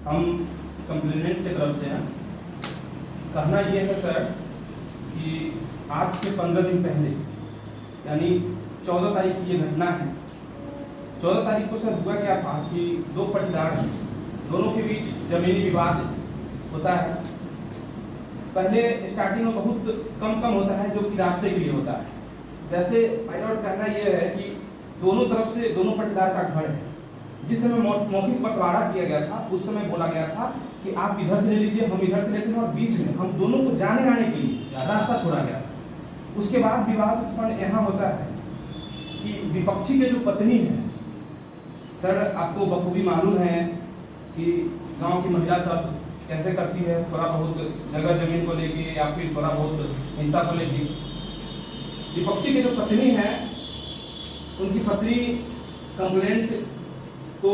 हम कंप्लेनेंट की तरफ से हैं। कहना यह है सर कि आज से 15 दिन पहले यानी 14 तारीख की ये घटना है। 14 तारीख को सर हुआ क्या था कि दो पटीदार दोनों के बीच जमीनी विवाद होता है। पहले स्टार्टिंग में बहुत कम होता है जो कि रास्ते के लिए होता है। जैसे पायलट कहना यह है कि दोनों तरफ से दोनों पटीदार का घर है। जिस समय मौखिक बंटवारा किया गया था उस समय बोला गया था कि आप इधर से ले लीजिए, हम इधर से लेते हैं, और बीच में हम दोनों को जाने आने के लिए रास्ता छोड़ा गया था। उसके बाद विवाद उत्पन्न यहाँ होता है कि विपक्षी के जो पत्नी है, सर आपको बखूबी मालूम है कि गांव की महिला सब कैसे करती है, थोड़ा बहुत जगह जमीन को लेके या फिर थोड़ा बहुत हिस्सा को लेके। विपक्षी की जो पत्नी है, उनकी पत्नी कंप्लेंट को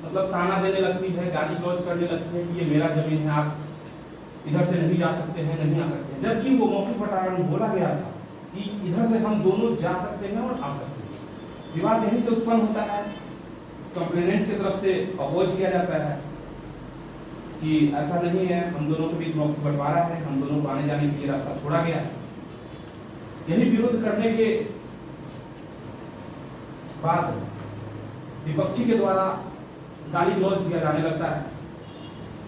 मतलब ताना देने लगती है, गाली गलौज करने लगती है कि ये मेरा जमीन है, आप इधर से नहीं जा सकते हैं, नहीं आ सकते हैं। जबकि वो मौखिक बंटवारा में बोला गया था कि इधर से हम दोनों जा सकते हैं और आ सकते हैं। विवाद यहीं से उत्पन्न होता है। कंप्लेनेंट की तरफ से अपोज किया जाता है कि ऐसा नहीं है, हम दोनों के बीच मौखिक बंटवारा है, हम दोनों को आने जाने के लिए रास्ता छोड़ा गया है। यही विरोध करने के बाद विपक्षी के द्वारा गाली गलौज दिया जाने लगता है।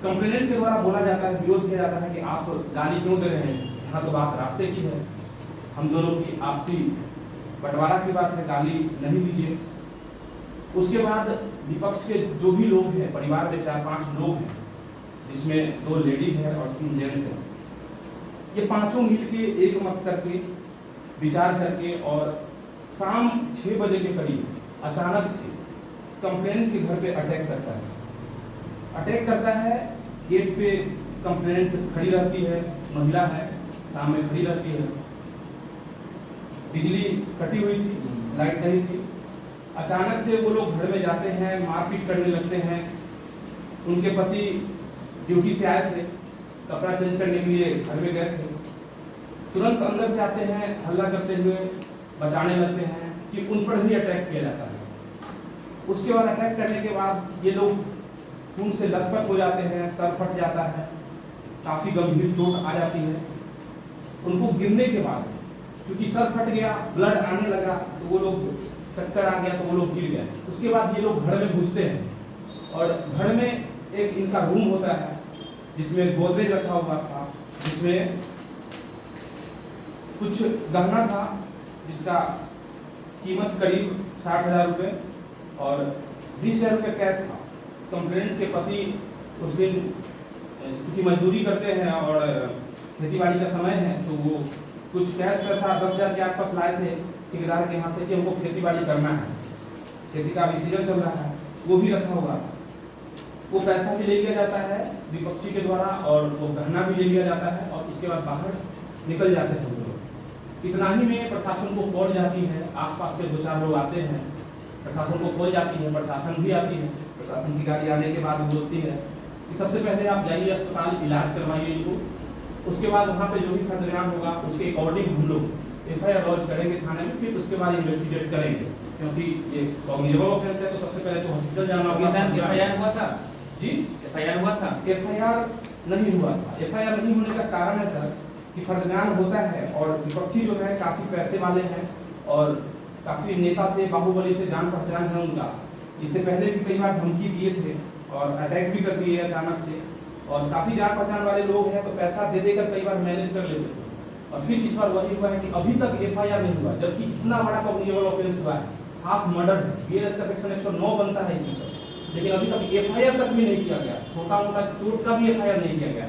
कंप्लेनेंट के द्वारा बोला जाता है, विरोध किया जाता है कि आप गाली क्यों दे रहे हैं, यहाँ तो बात रास्ते की है, हम दोनों की आपसी बंटवारा की बात है, गाली नहीं दीजिए। उसके बाद विपक्ष के जो भी लोग हैं, परिवार में 4-5 लोग हैं, जिसमें 2 लेडीज हैं और 3 जेंट्स हैं, ये पांचों मिलके एक मत करके विचार करके और शाम 6 बजे के करीब अचानक से कंप्लेनेंट के घर पे अटैक करता है। गेट पे कंप्लेनेंट खड़ी रहती है, महिला है, सामने खड़ी रहती है। बिजली कटी हुई थी, लाइट नहीं थी। अचानक से वो लोग घर में जाते हैं, मारपीट करने लगते हैं। उनके पति ड्यूटी से आए थे, कपड़ा चेंज करने के लिए घर में गए थे। तुरंत अंदर से आते हैं, हल्ला करते हुए बचाने लगते हैं कि उन पर भी अटैक किया जाता है। उसके बाद अटैक करने के बाद ये लोग खून से लथपथ हो जाते हैं, सर फट जाता है, काफ़ी गंभीर चोट आ जाती है। उनको गिरने के बाद क्योंकि सर फट गया, ब्लड आने लगा, तो वो लोग चक्कर आ गया, तो वो लोग गिर गए। उसके बाद ये लोग घर में घुसते हैं और घर में एक इनका रूम होता है जिसमें गोदरेज रखा हुआ था, जिसमें कुछ गहना था जिसका कीमत करीब 60,000 रुपये और 20,000 रुपये कैश था। कंप्लेनेंट के पति उस दिन चूँकि मजदूरी करते हैं और खेतीबाड़ी का समय है, तो वो कुछ कैश पैसा 10,000 के आसपास लाए थे ठेकेदार के यहाँ से कि हमको खेतीबाड़ी करना है, खेती का अभी सीजन चल रहा है, वो भी रखा हुआ था। वो पैसा भी ले लिया जाता है विपक्षी के द्वारा और वो गहना भी ले लिया जाता है और उसके बाद बाहर निकल जाते हैं वो लोग। इतना ही में प्रशासन को कॉल जाती है, आसपास के 2-4 लोग आते हैं, प्रशासन को कॉल जाती है, प्रशासन भी आती है। प्रशासन की गाड़ी आने के बाद वो बोलती है कि सबसे पहले आप जाइए अस्पताल, इलाज करवाइए इनको, उसके बाद वहाँ पे जो भी फर्दरियान होगा उसके अकॉर्डिंग हम लोग FIR लॉन्च करेंगे थाने में, फिर उसके बाद इन्वेस्टिगेट करेंगे, क्योंकि ये कॉग्निजेबल ऑफेंस है। तो सबसे पहले तो हॉस्पिटल जाना होगा। FIR हुआ था जी? FIR हुआ था? FIR नहीं हुआ था। FIR नहीं होने का कारण है सर कि फर्दरियान होता है और विपक्षी जो है काफ़ी पैसे वाले हैं और काफ़ी नेता से, बाहुबली से जान पहचान है उनका। इससे पहले भी कई बार धमकी दिए थे और अटैक भी कर दिए अचानक से, और काफ़ी जान पहचान वाले लोग हैं, तो पैसा दे देकर कई बार मैनेज कर लेते थे। और फिर इस बार वही हुआ है कि अभी तक FIR नहीं हुआ, जबकि इतना बड़ा कॉग्निजेबल ऑफेंस हुआ है, हाफ मर्डर है, BNS का सेक्शन 109 बनता है इसमें सर, लेकिन अभी तक FIR तक भी नहीं किया गया। छोटा मोटा चोट का भी FIR नहीं किया गया।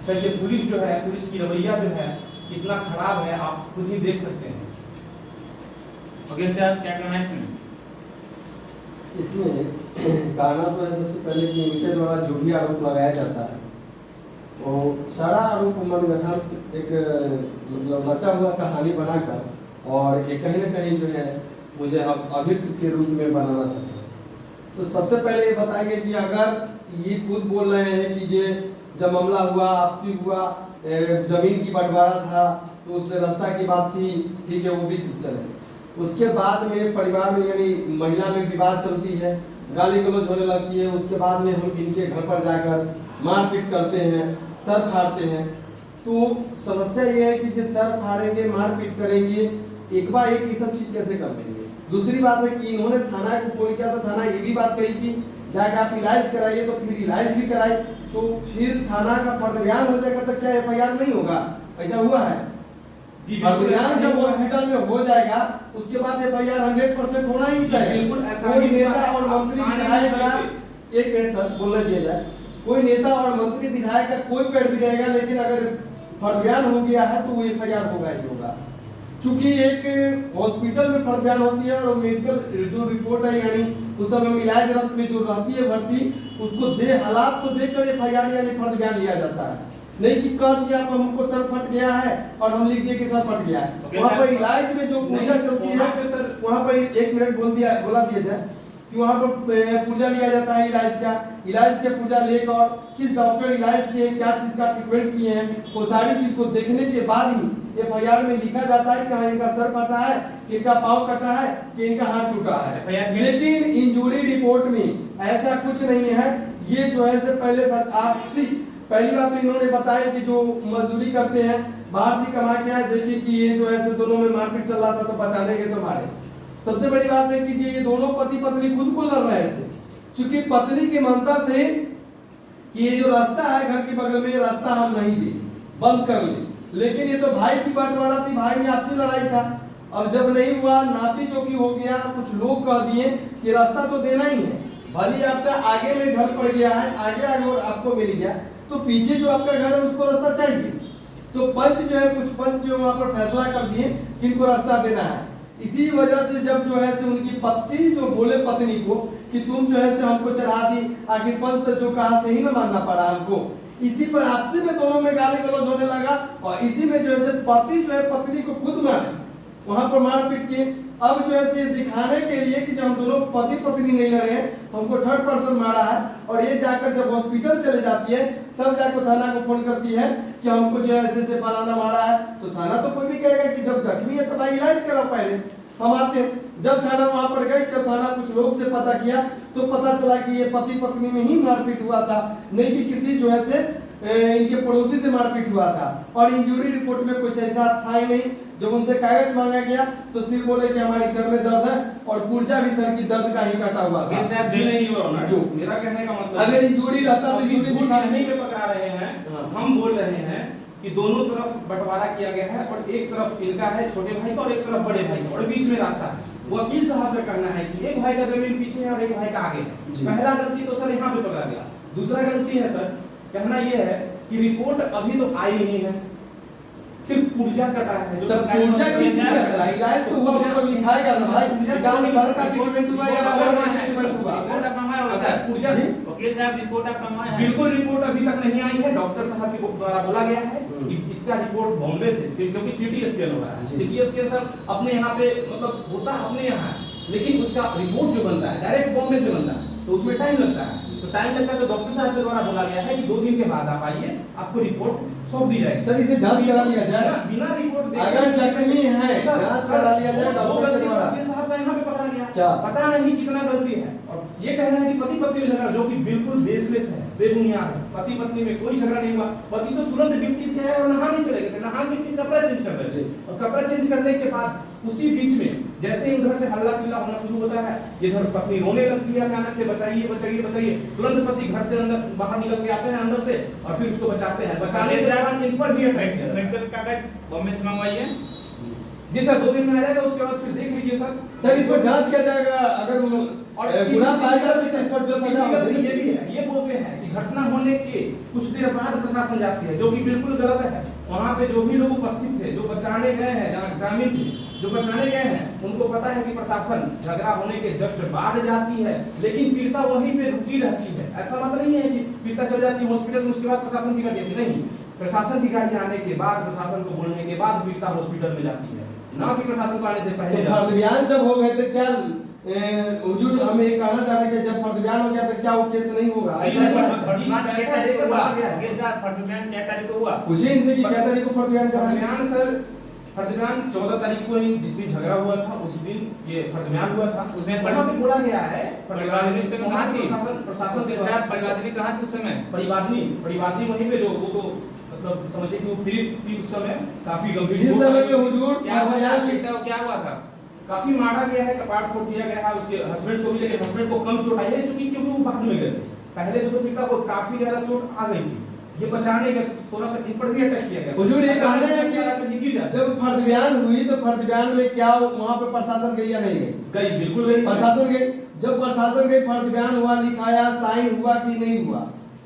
सर ये पुलिस जो है, पुलिस की रवैया जो है कितना खराब है, आप खुद ही देख सकते हैं। ओके सर, क्या करना है इसमें? इसमें कहना तो है सबसे पहले कि इनके द्वारा जो भी आरोप लगाया जाता है वो सारा आरोप मनगढ़ंत एक मतलब रचा हुआ कहानी बनाकर और ये कहीं ना कहीं जो है मुझे अभियुक्त के रूप में बनाना चाहते हैं। तो सबसे पहले ये बताएंगे कि अगर ये खुद बोल रहे हैं कि ये जब मामला हुआ, आपसी हुआ, जमीन की बंटवारा था, तो उसमें रास्ता की बात थी, ठीक है, वो भी चले। उसके बाद में परिवार में यानी महिला में विवाद चलती है, गाली गलौज होने लगती है, उसके बाद में हम इनके घर पर जाकर मारपीट करते हैं, सर फाड़ते हैं। तो समस्या ये है कि जो सर फाड़ेंगे, मारपीट करेंगे, एक बार एक ये सब चीज कैसे कर लेंगे। दूसरी बात है कि इन्होंने थाना को फोन किया, तो थाना ये भी बात कही कि जाकर आप इलाज कराइए, तो फिर इलाज भी कराए, तो फिर थाना का फर्द बयान हो जाएगा, तो क्या एफआईआर नहीं होगा? ऐसा हुआ है जी, फर्द बिल्कुल बयान ऐसा जब हुआ है। हॉस्पिटल में हो जाएगा, उसके बाद एफआईआर 100% होना ही चाहिए। बिल्कुल ऐसा कोई ही हुआ नेता है। और मंत्री थाने में विधायक का, चलते। एक मिनट सर बोलने दिया जाए, कोई नेता और मंत्री विधायक का कोई पेड़ भी रहेगा, लेकिन अगर फर्द बयान हो गया है तो वो एफआईआर होगा ही होगा। चूंकि एक हॉस्पिटल में फर्द बयान होती है और मेडिकल जो रिपोर्ट है, यानी उस समय में इलाज रत में जो रहती है भर्ती, उसको हालात को देखकर एफआईआर यानी फर्द बयान लिया जाता है। नहीं कि कह दिया आप हमको सर फट गया है और हम लिख दिए कि सर फट गया है। Okay, वहाँ sir। पर इलाज में जो पुर्जा चलती है, वहाँ पे सर वहाँ पर एक मिनट बोला दिया जाए कि वहाँ पर पुर्जा लिया जाता है इलाज के पुर्जा लेकर किस डॉक्टर इलाज किए, क्या चीज का ट्रीटमेंट किए हैं, वो सारी चीज को देखने के बाद ही एफआईआर में लिखा जाता है कि हाँ इनका सर फटा है, कि इनका पाँव कटा है, कि इनका हाथ टूटा है। लेकिन इंजरी रिपोर्ट में ऐसा कुछ नहीं है। ये जो है से पहली बात तो इन्होंने बताया कि जो मजदूरी करते हैं, बाहर से कमा के आए, देखिए कि ये जो है से दोनों में मारपीट चल रहा था, तो बचाने के तो मारे। सबसे बड़ी बात है कि ये दोनों पति पत्नी खुद को लड़ रहे थे, क्योंकि पत्नी की मंशा थे कि ये जो रास्ता है घर के बगल में, ये रास्ता हम नहीं दे, बंद कर ले। लेकिन ये तो भाई की बंटवारा थी, भाई में आपसी लड़ाई था। अब जब नहीं हुआ, नापी चौकी हो गया, कुछ लोग कह दिए कि रास्ता तो देना ही है, भले आपका आगे में घर पड़ गया है, आगे आपको मिल गया, तो पीछे जो आपका घर है उसको रास्ता चाहिए। तो पंच जो है, कुछ पंच जो वहां पर फैसला कर दिए कि इनको रास्ता देना है। इसी वजह से जब जो है से उनकी पत्नी जो बोले पत्नी को कि तुम जो है से हमको चढ़ा दी, आखिर पंच जो कहा सही ना मानना पड़ा हमको। इसी पर आपसी में दोनों में गाली गलौज होने लगा, और इसी में जो है से पति जो है पत्नी को खुद मारे, वहां पर मारपीट किए। अब जो है से दिखाने के लिए कि जो हम दोनों पति पत्नी नहीं लड़े हैं, हमको थर्ड पर्सन मारा है, और ये जाकर जब हॉस्पिटल चले जाती है, तब जाकर थाना को फोन करती है कि हमको जो है ऐसे फलाना मारा है। तो थाना तो कोई भी कहेगा कि जब जख्मी है तो भाई इलाज कराओ, पहले हम आते हैं। जब थाना वहां पर गई, जब थाना कुछ लोग से पता किया, तो पता चला कि ये पति पत्नी में ही मारपीट हुआ था, नहीं कि किसी जो है से इनके पड़ोसी से मारपीट हुआ था। और इंजरी रिपोर्ट में कुछ ऐसा था ही नहीं। जब उनसे कागज मांगा गया तो सिर्फ बोले कि हमारी सर में दर्द है, और पुर्जा भी सर की दर्द का ही कटा हुआ था। साहब जी नहीं हो रहा जो मेरा कहने का मतलब, अगर इंजरी रहता तो इंजरी दिखा नहीं में पकड़ा रहे हैं। हम बोल रहे हैं कि दोनों तरफ बंटवारा किया गया है, और एक तरफ इनका है छोटे भाई का, और एक तरफ बड़े भाई का, और बीच में रास्ता है। वकील साहब का कहना है कि एक भाई का जमीन पीछे है और एक भाई का आगे है। पहला गलती तो सर यहाँ पे पकड़ा गया। दूसरा गलती है सर, कहना यह है कि रिपोर्ट अभी तो आई नहीं है, सिर्फ पुर्जा कटा है। जो पुर्जा किसी का चला, इलाज तो हुआ, उस पर लिखाएगा ना भाई, काम सर का ट्रीटमेंट हुआ या गवर्नमेंट ट्रीटमेंट हुआ। रिपोर्ट आप मंगवाए होगा सर? पुर्जा वकील साहब रिपोर्ट आप मंगवाए हैं? बिल्कुल रिपोर्ट अभी तक नहीं आई है। डॉक्टर साहब के द्वारा बोला गया है कि इसका रिपोर्ट बॉम्बे से, क्योंकि सिटी स्कैन हो रहा है। सिटी स्कैन सर अपने यहाँ पे मतलब होता है अपने यहाँ, लेकिन उसका रिपोर्ट जो बनता है डायरेक्ट बॉम्बे से बनता है, तो उसमें टाइम लगता है। तो टाइम लगता है, तो डॉक्टर साहब के द्वारा बोला गया है कि 2 दिन के बाद आप आइए, आपको रिपोर्ट सौंप दी जाएगी। सर इसे जांच करा लिया जाए, बिना रिपोर्ट देखे अगर जख्मी है सर, जांच करा लिया जाए वो डॉक्टर के गलती द्वारा। वकील साहब का यहाँ पे पकड़ा गया, क्या? पता नहीं कितना गलती है। और ये कह रहे हैं कि पति पत्नी में झगड़ा, जो कि बिल्कुल बेसलेस है, बेबुनियाद है। पति पत्नी में कोई झगड़ा नहीं हुआ। पति तो तुरंत ड्यूटी से आए और नहाने चले गए थे, नहा के फिर कपड़ा चेंज कर रहे थे, और कपड़ा चेंज करने के बाद उसी बीच में जैसे ही उधर से हल्ला चिल्ला होना शुरू होता है, इधर पत्नी रोने लगती है अचानक से, बचाइए बचाइए बचाइए। तुरंत पति घर से अंदर बाहर निकल के आते हैं अंदर से, और फिर उसको बचाते हैं। बचाने के बाद इन पर भी अटैक किया। मेडिकल कागज बॉम्बे से मंगवाइए। जी सर, 2 दिन में आ जाएगा, उसके बाद फिर देख लीजिए सर। सर इस पर जांच किया जाएगा, अगर और गुनाह पाया जाए तो इस पर जो तीसरी सजा गलती होगी। ये भी है, ये बोलते हैं कि घटना होने के कुछ देर बाद प्रशासन जाती है, जो कि बिल्कुल गलत है। वहाँ पे जो भी लोग उपस्थित थे, जो बचाने गए हैं, ग्रामीण थे जो बचाने गए हैं, उनको पता है कि प्रशासन झगड़ा होने के जस्ट बाद जाती है, लेकिन पीड़िता वहीं पे रुकी रहती है। ऐसा मतलब नहीं है कि पीड़िता चल जाती है हॉस्पिटल में, उसके बाद प्रशासन की गाड़ी आती नहीं। प्रशासन की गाड़ी आने के बाद, प्रशासन को बोलने के बाद पीड़िता हॉस्पिटल में जाती है, ना कि प्रशासन को आने से पहले। तो फर्द बयान जब हो गए तो क्या हुजूर हम ये कहना चाह रहे हैं कि जब फर्द बयान हो गया तो क्या वो केस नहीं होगा? ऐसा जी, हुआ है? फर्दबयान क्या तारीख को हुआ? वकील साहब फर्दबयान क्या तारीख को हुआ? पूछिए इनसे कि क्या तारीख को फर्द बयान करना है। बयान सर फर्दबयान 14 तारीख को ही जिस दिन झगड़ा हुआ था उस दिन ये फर्दबयान हुआ था। उसमें वहाँ पे बोला गया है परिवादनी उस समय कहाँ थी? प्रशासन के वकील साहब परिवादनी कहाँ थी उस समय? परिवादनी वहीं पे जो वो तो मतलब समझिए कि वो पीड़ित थी उस समय, काफी गंभीर जिस समय में हुजूर क्या हुआ था? फर्दबयान पीड़िता को क्या हुआ था? काफी मारा गया है, कपाट फोड़ दिया गया है उसके हस्बैंड को भी, लेकिन हस्बैंड को कम चोट आई है क्योंकि वो बाद में गए थे। पहले से तो पीड़िता को काफी ज्यादा चोट आ गई थी, ये बचाने गए थोड़ा सा इन पर भी अटैक किया गया। हुजूर ये कह रहे हैं कि कि जब फर्दबयान हुई तो फर्दबयान में क्या वहाँ पे प्रशासन गई या नहीं गई? गई, बिल्कुल गई। प्रशासन गई। जब प्रशासन गई, फर्दबयान हुआ, लिखाया, साइन हुआ कि नहीं हुआ,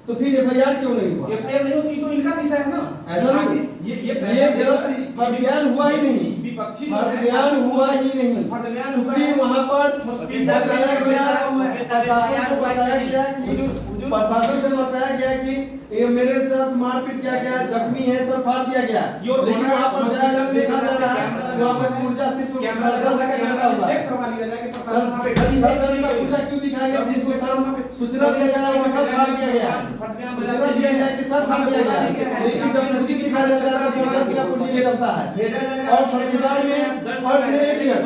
तो फिर एफआईआर क्यों नहीं हुआ? एफआईआर नहीं होती तो इनका विषय है ना, ऐसा नहीं। ये गलत, फर्दबयान हुआ ही नहीं, विपक्षी फर्दबयान हुआ ही नहीं। फर्दबयान चूंकि वहाँ पर वकील साहब बताया गया, प्रशासन को बताया गया कि हुजूर- प्रशासन को बताया गया कि ये मेरे साथ मारपीट किया गया, जख्मी है, सब फाड़ दिया गया, लेकिन वहाँ पर जाया देखा जा रहा है वहाँ पर ऊर्जा सिर्फ सरदर्द का लगा हुआ है। चेक करवा लिया जाए कि प्रशासन वहाँ पे गई है सरदर्द का ऊर्जा क्यों दिखाया गया? जिसको सूचना दिया जा रहा है कि सब फाड़ दिया गया, सूचना दिया गया कि सब फाड़ दिया गया, लेकिन जब पूंजी दिखाया जाता है तो सरदर्द का पूंजी निकलता है। और फर्जीवाड़े में और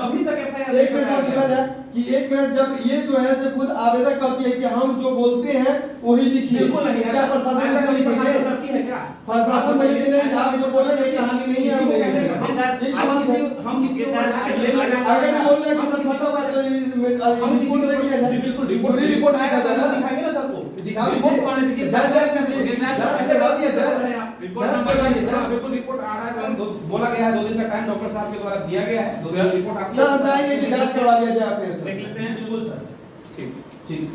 अभी तक एफआईआर एक मिनट सब सुना जाए कि एक मिनट जब ये जो है से खुद आवेदक कहती है कि हम जो बोलते हैं वही लिखिए, बिल्कुल नहीं है। क्या प्रशासन से लिखेंगे? करती है क्या? प्रशासन बोले कि नहीं, आप जो बोले ये कहानी नहीं है, हम नहीं हम लिखेंगे। किसी एक बात है, हम किसी के साथ अगर ये बोल रहे हैं कि सर फटा हुआ है तो हम रिपोर्ट देख लिया जाए, बिल्कुल जरूरी रिपोर्ट दिखा जाएगा, दिखाएंगे ना सर को, दिखा दीजिए, जांच करवा दिया जाए, रिपोर्ट बिल्कुल रिपोर्ट आ रहा है, बोला गया है 2 दिन का टाइम डॉक्टर साहब के द्वारा दिया गया है, 2 दिन रिपोर्ट आती सर हम चाहेंगे कि जांच करवा दिया जाए अपने इसमें। देख लेते हैं। बिल्कुल सर, ठीक ठीक।